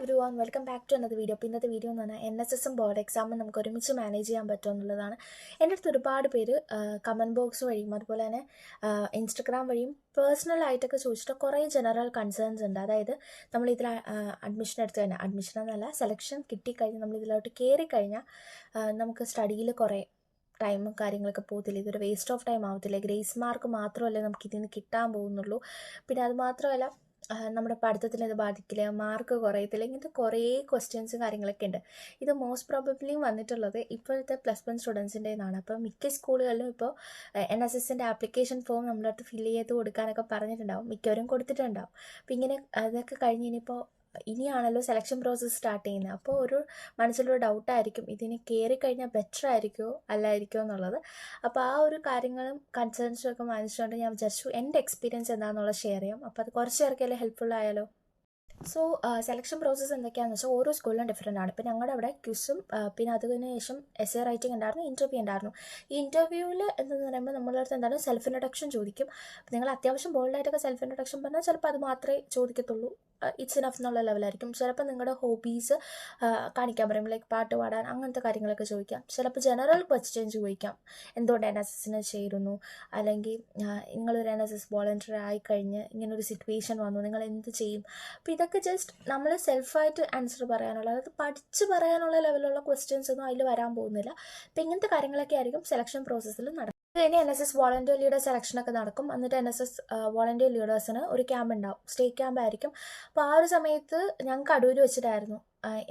everyone, welcome back to another video. ഇന്നത്തെ video എന്ന് പറഞ്ഞാൽ NSSും ബോർഡ് എക്സാമും നമുക്ക് ഒരുമിച്ച് മാനേജ് ചെയ്യാൻ പറ്റുമോ എന്നുള്ളതാണ്. എൻ്റെ അടുത്ത് ഒരുപാട് പേര് കമൻറ്റ് ബോക്സ് വഴിയും അതുപോലെ തന്നെ ഇൻസ്റ്റഗ്രാം വഴിയും പേഴ്സണലായിട്ടൊക്കെ ചോദിച്ചിട്ട് കുറേ ജനറൽ കൺസേൺസ് ഉണ്ട്. അതായത് നമ്മളിതിൽ അഡ്മിഷൻ എടുത്ത് കഴിഞ്ഞാൽ അഡ്മിഷൻ എന്നല്ല സെലക്ഷൻ കിട്ടിക്കഴിഞ്ഞാൽ നമ്മളിതിലോട്ട് കയറി കഴിഞ്ഞാൽ നമുക്ക് സ്റ്റഡിയിൽ കുറേ ടൈമും കാര്യങ്ങളൊക്കെ പോകത്തില്ല, ഇതൊരു വേസ്റ്റ് ഓഫ് ടൈം ആവത്തില്ല, ഗ്രേസ് മാർക്ക് മാത്രമല്ലേ നമുക്ക് ഇതിൽ നിന്ന് കിട്ടാൻ പോകുന്നുള്ളൂ, പിന്നെ അതുമാത്രമല്ല നമ്മുടെ പഠിത്തത്തിൽ ഇത് ബാധിക്കില്ല, മാർക്ക് കുറയത്തില്ല, ഇങ്ങനത്തെ കുറേ ക്വസ്റ്റ്യൻസും കാര്യങ്ങളൊക്കെ ഉണ്ട്. ഇത് മോസ്റ്റ് പ്രോബബ്ലി വന്നിട്ടുള്ളത് ഇപ്പോഴത്തെ +1 സ്റ്റുഡൻസിൻ്റെ നിന്നാണ്. അപ്പോൾ മിക്ക സ്കൂളുകളിലും ഇപ്പോൾ NSSൻ്റെ ആപ്ലിക്കേഷൻ ഫോം നമ്മുടെ അടുത്ത് ഫില്ല് ചെയ്ത് കൊടുക്കാനൊക്കെ പറഞ്ഞിട്ടുണ്ടാവും, മിക്കവരും കൊടുത്തിട്ടുണ്ടാവും. അപ്പോൾ ഇങ്ങനെ അതൊക്കെ കഴിഞ്ഞ് ഇനിയാണല്ലോ സെലക്ഷൻ പ്രോസസ്സ് സ്റ്റാർട്ട് ചെയ്യുന്നത്. അപ്പോൾ ഒരു മനസ്സിലൊരു ഡൗട്ടായിരിക്കും, ഇതിന് കയറിക്കഴിഞ്ഞാൽ ബെറ്റർ ആയിരിക്കുമോ അല്ലായിരിക്കുമോ എന്നുള്ളത്. അപ്പോൾ ആ ഒരു കാര്യങ്ങളും കൺസേൺസും ഒക്കെ മനസ്സിലുണ്ട്. ഞാൻ വിചാരിച്ചു എൻ്റെ എക്സ്പീരിയൻസ് എന്താണെന്നുള്ളത് ഷെയർ ചെയ്യാം. അപ്പോൾ അത് കുറച്ച് പേർക്കല്ലേ ഹെൽപ്ഫുൾ ആയാലോ. സോ സെലക്ഷൻ പ്രോസസ്സ് എന്തൊക്കെയാണെന്ന് വെച്ചാൽ ഓരോ സ്കൂളിലും ഡിഫറെൻ്റ് ആണ്. ഇപ്പോൾ ഞങ്ങളുടെ അവിടെ ക്വിസും പിന്നെ അതിന് ശേഷം എസ്സേ റൈറ്റിംഗ് ഉണ്ടായിരുന്നു, ഇൻ്റർവ്യൂ ഉണ്ടായിരുന്നു. ഈ ഇൻ്റർവ്യൂവിൽ എന്തെന്ന് പറയുമ്പോൾ നമ്മളുടെ അടുത്ത് എന്താണ് സെൽഫ് ഇൻട്രൊഡക്ഷൻ ചോദിക്കും. നിങ്ങൾ അത്യാവശ്യം ബോൾഡായിട്ടൊക്കെ സെൽഫ് ഇൻട്രൊഡക്ഷൻ പറഞ്ഞാൽ ചിലപ്പോൾ അത് മാത്രമേ ചോദിക്കത്തുള്ളൂ, ഇറ്റ്സ് ഇനഫ് എന്നുള്ള ലെവലായിരിക്കും. ചിലപ്പോൾ നിങ്ങളുടെ ഹോബീസ് കാണിക്കാൻ പറയും, ലൈക്ക് പാട്ട് പാടാൻ അങ്ങനത്തെ കാര്യങ്ങളൊക്കെ ചോദിക്കാം. ചിലപ്പോൾ ജനറൽ ക്വസ്റ്റ്യൻ ചോദിക്കാം, എന്തുകൊണ്ട് NSSന് ചേരുന്നു, അല്ലെങ്കിൽ നിങ്ങളൊരു NSS വോളണ്ടിയർ ആയിക്കഴിഞ്ഞ് ഇങ്ങനൊരു സിറ്റുവേഷൻ വന്നു, നിങ്ങൾ എന്ത് ചെയ്യും. അപ്പോൾ ഇതൊക്കെ ജസ്റ്റ് നമ്മൾ സെൽഫായിട്ട് ആൻസർ പറയാനുള്ള, അതായത് പഠിച്ച് പറയാനുള്ള ലെവലുള്ള ക്വസ്റ്റ്യൻസ് ഒന്നും അതിൽ വരാൻ പോകുന്നില്ല. അപ്പോൾ ഇങ്ങനത്തെ കാര്യങ്ങളൊക്കെ ആയിരിക്കും സെലക്ഷൻ പ്രോസസ്സിൽ നടക്കുന്നത്. ഇനി NSS വോളണ്ടിയർ ലീഡർ സെലക്ഷനൊക്കെ നടക്കും. എന്നിട്ട് NSS വോളണ്ടിയർ ലീഡേഴ്സിന് ഒരു ക്യാമ്പ് ഉണ്ടാവും, സ്റ്റേറ്റ് ക്യാമ്പ് ആയിരിക്കും. അപ്പോൾ ആ ഒരു സമയത്ത് ഞങ്ങൾക്ക് അടൂർ വെച്ചിട്ടായിരുന്നു.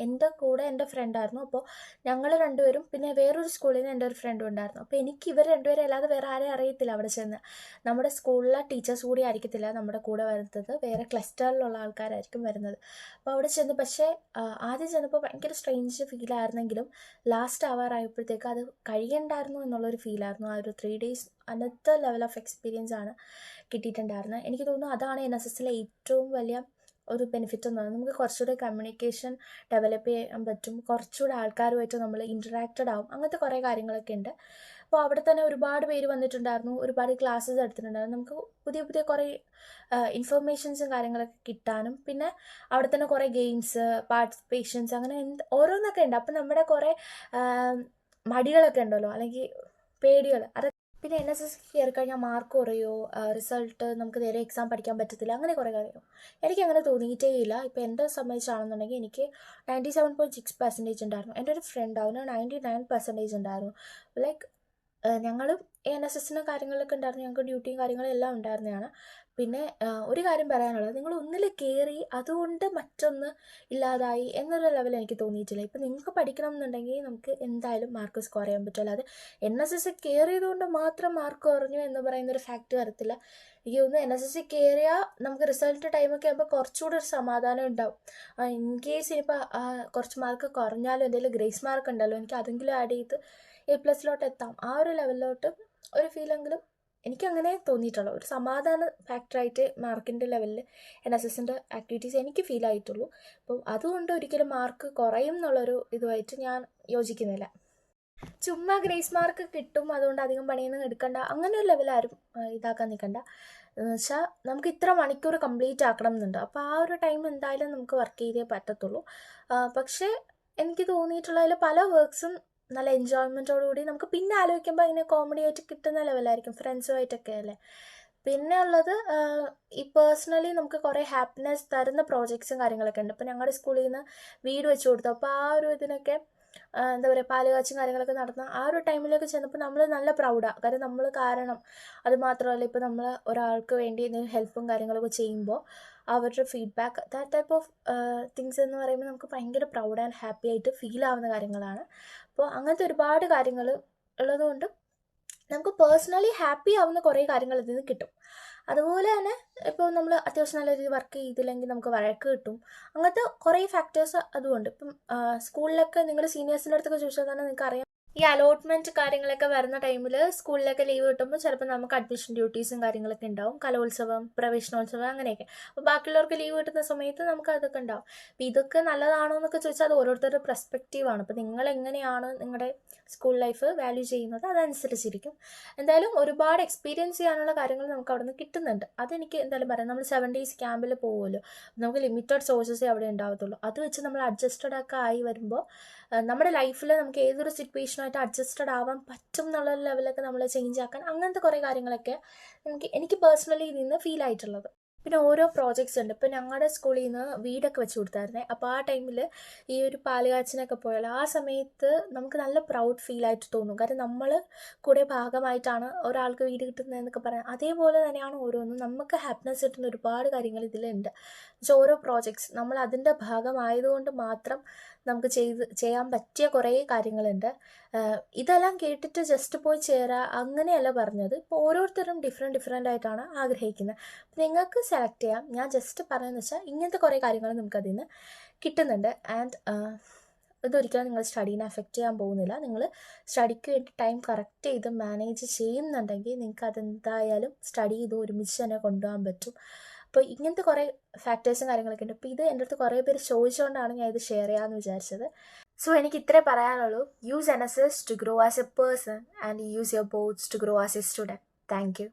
എൻ്റെ കൂടെ എൻ്റെ ഫ്രണ്ടായിരുന്നു. അപ്പോൾ ഞങ്ങൾ രണ്ടുപേരും പിന്നെ വേറൊരു സ്കൂളിൽ നിന്ന് എൻ്റെ ഒരു ഫ്രണ്ടും ഉണ്ടായിരുന്നു. അപ്പോൾ എനിക്ക് ഇവർ രണ്ടുപേരും അല്ലാതെ വേറെ ആരെയും അറിയത്തില്ല. അവിടെ ചെന്ന് നമ്മുടെ സ്കൂളിലെ ടീച്ചേഴ്സ് കൂടി ആയിരിക്കത്തില്ല നമ്മുടെ കൂടെ വരുന്നത്, വേറെ ക്ലസ്റ്ററിലുള്ള ആൾക്കാരായിരിക്കും വരുന്നത്. അപ്പോൾ അവിടെ ചെന്ന് പക്ഷേ ആദ്യം ചെന്നപ്പോൾ ഭയങ്കര സ്ട്രേഞ്ച് ഫീലായിരുന്നെങ്കിലും ലാസ്റ്റ് ആവാറായപ്പോഴത്തേക്ക് അത് കഴിയണ്ടായിരുന്നു എന്നുള്ളൊരു ഫീലായിരുന്നു. ആ ഒരു 3 days another level of experience ആണ് കിട്ടിയിട്ടുണ്ടായിരുന്നത്. എനിക്ക് തോന്നുന്നു അതാണ് NSSലെ ഏറ്റവും വലിയ ഒരു ബെനിഫിറ്റ് എന്ന് പറയുന്നത്. നമുക്ക് കുറച്ചുകൂടെ കമ്മ്യൂണിക്കേഷൻ ഡെവലപ്പ് ചെയ്യാൻ പറ്റും, കുറച്ചുകൂടെ ആൾക്കാരുമായിട്ട് നമ്മൾ ഇൻറ്ററാക്റ്റഡ് ആവും, അങ്ങനത്തെ കുറേ കാര്യങ്ങളൊക്കെ ഉണ്ട്. അപ്പോൾ അവിടെ തന്നെ ഒരുപാട് പേര് വന്നിട്ടുണ്ടായിരുന്നു, ഒരുപാട് ക്ലാസ്സസ് എടുത്തിട്ടുണ്ടായിരുന്നു. നമുക്ക് പുതിയ പുതിയ കുറേ ഇൻഫർമേഷൻസും കാര്യങ്ങളൊക്കെ കിട്ടാനും, പിന്നെ അവിടെ തന്നെ കുറേ ഗെയിംസ്, പാർട്ടിസിപ്പേഷൻസ്, അങ്ങനെ ഓരോന്നൊക്കെ ഉണ്ട്. അപ്പം നമ്മുടെ കുറേ മടികളൊക്കെ ഉണ്ടല്ലോ, അല്ലെങ്കിൽ പേടികൾ, അതൊക്കെ പിന്നെ NSS കയറി കഴിഞ്ഞാൽ മാർക്ക് കുറയോ, റിസൾട്ട് നമുക്ക് നേരെ എക്സാം പഠിക്കാൻ പറ്റത്തില്ല, അങ്ങനെ കുറേ കാര്യങ്ങൾ എനിക്കങ്ങനെ തോന്നിയിട്ടേ ഇല്ല. ഇപ്പോൾ എൻ്റെ സംബന്ധിച്ചാണെന്നുണ്ടെങ്കിൽ എനിക്ക് 97.6% ഉണ്ടായിരുന്നു. എൻ്റെ ഒരു ഫ്രണ്ട് അവന് 99% ഉണ്ടായിരുന്നു. ലൈക്ക് ഞങ്ങളും NSSന് കാര്യങ്ങളൊക്കെ ഉണ്ടായിരുന്നു, ഞങ്ങൾക്ക് ഡ്യൂട്ടിയും കാര്യങ്ങളും എല്ലാം ഉണ്ടായിരുന്നതാണ്. പിന്നെ ഒരു കാര്യം പറയാനുള്ളത്, നിങ്ങൾ ഒന്നിൽ കയറി അതുകൊണ്ട് മറ്റൊന്ന് ഇല്ലാതായി എന്നൊരു ലെവൽ എനിക്ക് തോന്നിയിട്ടില്ല. ഇപ്പം നിങ്ങൾക്ക് പഠിക്കണം എന്നുണ്ടെങ്കിൽ നമുക്ക് എന്തായാലും മാർക്ക് സ്കോർ ചെയ്യാൻ പറ്റും. അല്ലാതെ NSS കയറിയതുകൊണ്ട് മാത്രം മാർക്ക് കുറഞ്ഞു എന്ന് പറയുന്നൊരു ഫാക്റ്റ് വരത്തില്ല. എനിക്ക് തോന്നുന്നു NSS കയറിയാൽ നമുക്ക് റിസൾട്ട് ടൈമൊക്കെ ആകുമ്പോൾ കുറച്ചുകൂടെ ഒരു സമാധാനം ഉണ്ടാവും. ഇൻ കേസ് ഇനിയിപ്പോൾ കുറച്ച് മാർക്ക് കുറഞ്ഞാലും എന്തെങ്കിലും ഗ്രേസ് മാർക്ക് ഉണ്ടല്ലോ, എനിക്ക് അതെങ്കിലും ആഡ് ചെയ്ത് A+ എത്താം, ആ ഒരു ലെവലിലോട്ട് ഒരു ഫീലെങ്കിലും എനിക്കങ്ങനെ തോന്നിയിട്ടുള്ളൂ. ഒരു സമാധാന ഫാക്ടറായിട്ട് മാർക്കിൻ്റെ ലെവലിൽ NSSൻ്റെ ആക്ടിവിറ്റീസ് എനിക്ക് ഫീൽ ആയിട്ടുള്ളൂ. അപ്പം അതുകൊണ്ട് ഒരിക്കലും മാർക്ക് കുറയും എന്നുള്ളൊരു ഇതുമായിട്ട് ഞാൻ യോജിക്കുന്നില്ല. ചുമ്മാ ഗ്രേസ് മാർക്ക് കിട്ടും അതുകൊണ്ട് അധികം പണിയൊന്നും എടുക്കണ്ട, അങ്ങനെ ഒരു ലെവലാരും ഇതാക്കാൻ നിൽക്കണ്ട. എന്ന് വെച്ചാൽ നമുക്ക് ഇത്ര മണിക്കൂർ കംപ്ലീറ്റ് ആക്കണം എന്നുണ്ട്. അപ്പോൾ ആ ഒരു ടൈം എന്തായാലും നമുക്ക് വർക്ക് ചെയ്തേ പറ്റത്തുള്ളൂ. പക്ഷേ എനിക്ക് തോന്നിയിട്ടുള്ളതിൽ പല വർക്ക്സും നല്ല എൻജോയ്മെൻറ്റോടുകൂടി നമുക്ക് പിന്നെ ആലോചിക്കുമ്പോൾ അതിന് കോമഡി ആയിട്ട് കിട്ടുന്ന ലെവലായിരിക്കും, ഫ്രണ്ട്സുമായിട്ടൊക്കെ അല്ലേ. പിന്നെ ഉള്ളത് ഈ പേഴ്സണലി നമുക്ക് കുറേ ഹാപ്പിനെസ് തരുന്ന പ്രോജക്ട്സും കാര്യങ്ങളൊക്കെ ഉണ്ട്. ഇപ്പോൾ ഞങ്ങളുടെ സ്കൂളിൽ നിന്ന് വീട് വെച്ച് കൊടുത്തു. അപ്പോൾ ആ ഒരു ഇതിനൊക്കെ എന്താ പറയുക, പാലുകാച്ചും കാര്യങ്ങളൊക്കെ നടന്ന ആ ഒരു ടൈമിലൊക്കെ ചെന്നപ്പോൾ നമ്മൾ നല്ല പ്രൗഡാണ്. കാരണം നമ്മൾ കാരണം അത് മാത്രമല്ല, ഇപ്പോൾ നമ്മൾ ഒരാൾക്ക് വേണ്ടി എന്തെങ്കിലും ഹെൽപ്പും കാര്യങ്ങളൊക്കെ ചെയ്യുമ്പോൾ അവരുടെ feedback, that type of things എന്ന് പറയുമ്പോൾ നമുക്ക് ഭയങ്കര പ്രൗഡ് ആൻഡ് ഹാപ്പി ആയിട്ട് ഫീൽ ആവുന്ന കാര്യങ്ങളാണ്. അപ്പോൾ അങ്ങനത്തെ ഒരുപാട് കാര്യങ്ങൾ ഉള്ളതുകൊണ്ട് നമുക്ക് പേഴ്സണലി ഹാപ്പി ആവുന്ന കുറേ കാര്യങ്ങൾ ഇതിൽ നിന്ന് കിട്ടും. അതുപോലെ തന്നെ ഇപ്പോൾ നമ്മൾ അത്യാവശ്യം നല്ല രീതിയിൽ വർക്ക് ചെയ്തില്ലെങ്കിൽ നമുക്ക് വഴക്ക് കിട്ടും, അങ്ങനത്തെ കുറേ ഫാക്ടേഴ്സ് അതുകൊണ്ട്. ഇപ്പം സ്കൂളിലൊക്കെ നിങ്ങൾ സീനിയേഴ്സിൻ്റെ അടുത്തൊക്കെ ചോദിച്ചാൽ തന്നെ നിങ്ങൾക്ക് അറിയാം, ഈ അലോട്ട്മെന്റ് കാര്യങ്ങളൊക്കെ വരുന്ന ടൈമിൽ സ്കൂളിലൊക്കെ ലീവ് കിട്ടുമ്പോൾ ചിലപ്പോൾ നമുക്ക് അഡ്മിഷൻ ഡ്യൂട്ടീസും കാര്യങ്ങളൊക്കെ ഉണ്ടാവും, കലോത്സവം, പ്രവേശനോത്സവം അങ്ങനെയൊക്കെ. അപ്പോൾ ബാക്കിയുള്ളവർക്ക് ലീവ് കിട്ടുന്ന സമയത്ത് നമുക്ക് അതൊക്കെ ഉണ്ടാവും. അപ്പോൾ ഇതൊക്കെ നല്ലതാണോ എന്നൊക്കെ ചോദിച്ചാൽ അത് ഓരോരുത്തരുടെ പെർസ്പെക്റ്റീവാണ്. അപ്പോൾ നിങ്ങൾ എങ്ങനെയാണ് നിങ്ങളുടെ സ്കൂൾ ലൈഫ് വാല്യൂ ചെയ്യുന്നത് അതനുസരിച്ചിരിക്കും. എന്തായാലും ഒരുപാട് എക്സ്പീരിയൻസ് ചെയ്യാനുള്ള കാര്യങ്ങൾ നമുക്ക് അവിടെ നിന്ന് കിട്ടുന്നുണ്ട്. അതെനിക്ക് എന്തായാലും പറയാം. നമ്മൾ 7 days ക്യാമ്പിൽ പോകുമല്ലോ, നമുക്ക് ലിമിറ്റഡ് സോഴ്സസേ അവിടെ ഉണ്ടാവത്തുള്ളൂ. അത് വെച്ച് നമ്മൾ അഡ്ജസ്റ്റഡ് ഒക്കെ ആയി വരുമ്പോൾ നമ്മുടെ ലൈഫിൽ നമുക്ക് ഏതൊരു സിറ്റുവേഷനായിട്ട് അഡ്ജസ്റ്റഡ് ആവാൻ പറ്റും എന്നുള്ള ലെവലൊക്കെ നമ്മൾ ചേഞ്ച് ആക്കാൻ അങ്ങനത്തെ കുറേ കാര്യങ്ങളൊക്കെ എനിക്ക് പേഴ്സണലി ഇതിൽ നിന്ന് ഫീൽ ആയിട്ടുള്ളത്. പിന്നെ ഓരോ പ്രോജക്ട്സ് ഉണ്ട്. ഇപ്പോൾ ഞങ്ങളുടെ സ്കൂളിൽ നിന്ന് വീടൊക്കെ വെച്ച് കൊടുത്തായിരുന്നേ. അപ്പോൾ ആ ടൈമിൽ ഈ ഒരു പാലുകാച്ചിനൊക്കെ പോയാൽ ആ സമയത്ത് നമുക്ക് നല്ല പ്രൗഡ് ഫീൽ ആയിട്ട് തോന്നും. കാരണം നമ്മൾ കൂടെ ഭാഗമായിട്ടാണ് ഒരാൾക്ക് വീട് കിട്ടുന്നതെന്നൊക്കെ പറയാം. അതേപോലെ തന്നെയാണ് ഓരോന്നും നമുക്ക് ഹാപ്പിനെസ് കിട്ടുന്ന ഒരുപാട് കാര്യങ്ങൾ ഇതിലുണ്ട്. പക്ഷേ ഓരോ പ്രോജക്ട്സ് നമ്മൾ അതിൻ്റെ ഭാഗമായതുകൊണ്ട് മാത്രം നമുക്ക് ചെയ്യാൻ പറ്റിയ കുറേ കാര്യങ്ങളുണ്ട്. ഇതെല്ലാം കേട്ടിട്ട് ജസ്റ്റ് പോയി ചേരാ അങ്ങനെയല്ല പറഞ്ഞത്. ഇപ്പോൾ ഓരോരുത്തരും ഡിഫറെൻ്റ് ആയിട്ടാണ് ആഗ്രഹിക്കുന്നത്. നിങ്ങൾക്ക് സെലക്ട് ചെയ്യാം. ഞാൻ ജസ്റ്റ് പറയുന്നത് വെച്ചാൽ ഇങ്ങനത്തെ കുറേ കാര്യങ്ങൾ നമുക്കതിൽ നിന്ന് കിട്ടുന്നുണ്ട്. ആൻഡ് ഇതൊരിക്കലും നിങ്ങൾ സ്റ്റഡീനെ എഫക്റ്റ് ചെയ്യാൻ പോകുന്നില്ല. നിങ്ങൾ സ്റ്റഡിക്ക് വേണ്ടി ടൈം കറക്റ്റ് ചെയ്ത് മാനേജ് ചെയ്യുന്നുണ്ടെങ്കിൽ നിങ്ങൾക്ക് അതെന്തായാലും സ്റ്റഡി ചെയ്ത് ഒരുമിച്ച് തന്നെ കൊണ്ടുപോകാൻ പറ്റും. അപ്പോൾ ഇങ്ങനത്തെ കുറേ ഫാക്ടേഴ്സും കാര്യങ്ങളൊക്കെ ഉണ്ട്. അപ്പോൾ ഇത് എൻ്റെ അടുത്ത് കുറേ പേര് ചോദിച്ചുകൊണ്ടാണ് ഞാൻ ഇത് ഷെയർ ചെയ്യാമെന്ന് വിചാരിച്ചത്. സോ എനിക്ക് ഇത്രേ പറയാനുള്ളൂ. Use NSS to grow as a person and use your boards to grow as a student. Thank you.